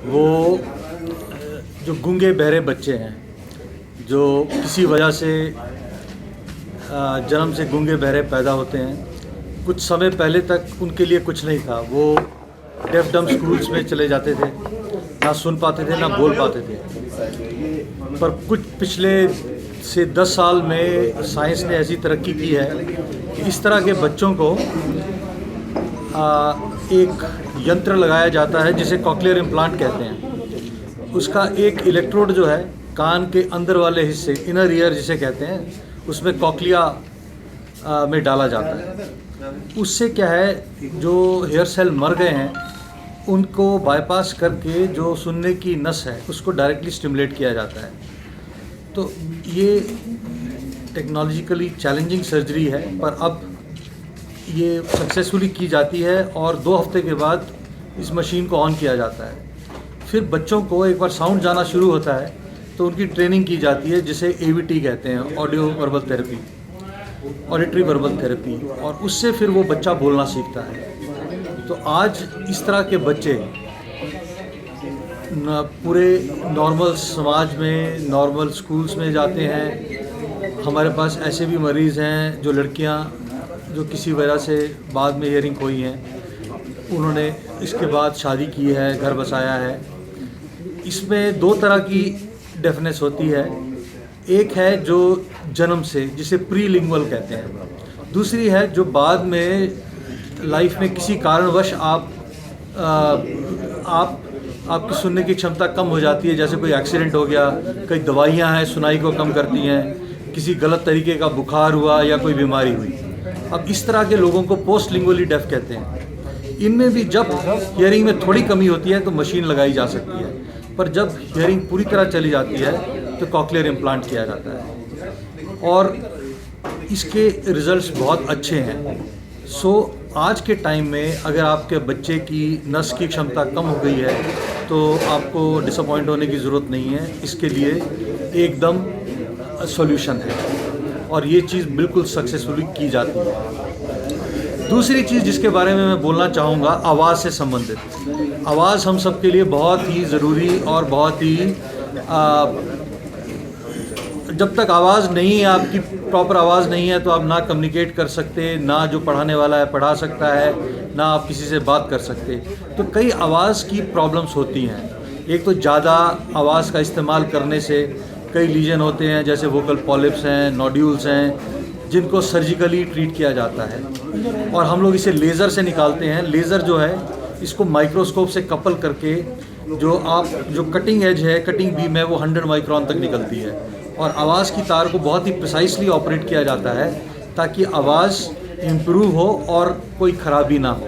वो जो गूंगे बहरे बच्चे हैं, जो किसी वजह से जन्म से गूंगे बहरे पैदा होते हैं। कुछ समय पहले तक उनके लिए कुछ नहीं था, वो डेफ डम स्कूल्स में चले जाते थे, ना सुन पाते थे ना बोल पाते थे। पर कुछ पिछले से 10 साल में साइंस ने ऐसी तरक्की की है कि इस तरह के बच्चों को एक यंत्र लगाया जाता है जिसे कॉक्लियर इम्प्लांट कहते हैं। उसका एक इलेक्ट्रोड जो है कान के अंदर वाले हिस्से, इनर ईयर जिसे कहते हैं, उसमें कॉक्लिया में डाला जाता है। उससे क्या है, जो हेयर सेल मर गए हैं उनको बाईपास करके जो सुनने की नस है उसको डायरेक्टली स्टिमुलेट किया जाता है। तो ये टेक्नोलॉजिकली चैलेंजिंग सर्जरी है, पर अब ये सक्सेसफुली की जाती है और 2 हफ्ते के बाद इस मशीन को ऑन किया जाता है। फिर बच्चों को एक बार साउंड जाना शुरू होता है तो उनकी ट्रेनिंग की जाती है, जिसे AVT कहते हैं, audio verbal therapy, auditory verbal therapy, और उससे फिर वो बच्चा बोलना सीखता है। तो आज इस तरह के बच्चे पूरे नॉर्मल समाज में, नॉर्मल स्कूल्स में जाते हैं। हमारे पास ऐसे भी मरीज़ हैं जो लड़कियां जो किसी वजह से बाद में हियरिंग खोई हैं, उन्होंने इसके बाद शादी की है, घर बसाया है। इसमें 2 तरह की डेफनेस होती है। एक है जो जन्म से, जिसे प्रीलिंगुअल कहते हैं। दूसरी है जो बाद में लाइफ में किसी कारणवश आपकी सुनने की क्षमता कम हो जाती है, जैसे कोई एक्सीडेंट हो गया, कई दवाइयां हैं सुनाई को कम करती हैं, किसी गलत तरीके का बुखार हुआ या कोई बीमारी हुई। अब इस तरह के लोगों को पोस्ट लिंगुअली डेफ कहते हैं। इनमें भी जब हियरिंग में थोड़ी कमी होती है तो मशीन लगाई जा सकती है, पर जब हियरिंग पूरी तरह चली जाती है तो कॉक्लियर इम्प्लांट किया जाता है और इसके रिजल्ट्स बहुत अच्छे हैं। सो आज के टाइम में अगर आपके बच्चे की नस की क्षमता कम हो गई है तो आपको डिसअपॉइंट होने की ज़रूरत नहीं है। इसके लिए एकदम सॉल्यूशन है और ये चीज़ बिल्कुल सक्सेसफुली की जाती है। दूसरी चीज़ जिसके बारे में मैं बोलना चाहूँगा, आवाज़ से संबंधित। आवाज़ हम सब के लिए बहुत ही ज़रूरी और बहुत ही जब तक आवाज़ नहीं है, आपकी प्रॉपर आवाज़ नहीं है, तो आप ना कम्युनिकेट कर सकते, ना जो पढ़ाने वाला है पढ़ा सकता है, ना आप किसी से बात कर सकते। तो कई आवाज़ की प्रॉब्लम्स होती हैं। एक तो ज़्यादा आवाज़ का इस्तेमाल करने से कई लीजन होते हैं, जैसे वोकल पॉलिप्स हैं, नोड्यूल्स हैं, जिनको सर्जिकली ट्रीट किया जाता है और हम लोग इसे लेज़र से निकालते हैं। लेज़र जो है, इसको माइक्रोस्कोप से कपल करके जो कटिंग एज है, कटिंग बीम है, वो 100 माइक्रोन तक निकलती है और आवाज़ की तार को बहुत ही प्रिसाइसली ऑपरेट किया जाता है ताकि आवाज़ इम्प्रूव हो और कोई ख़राबी ना हो।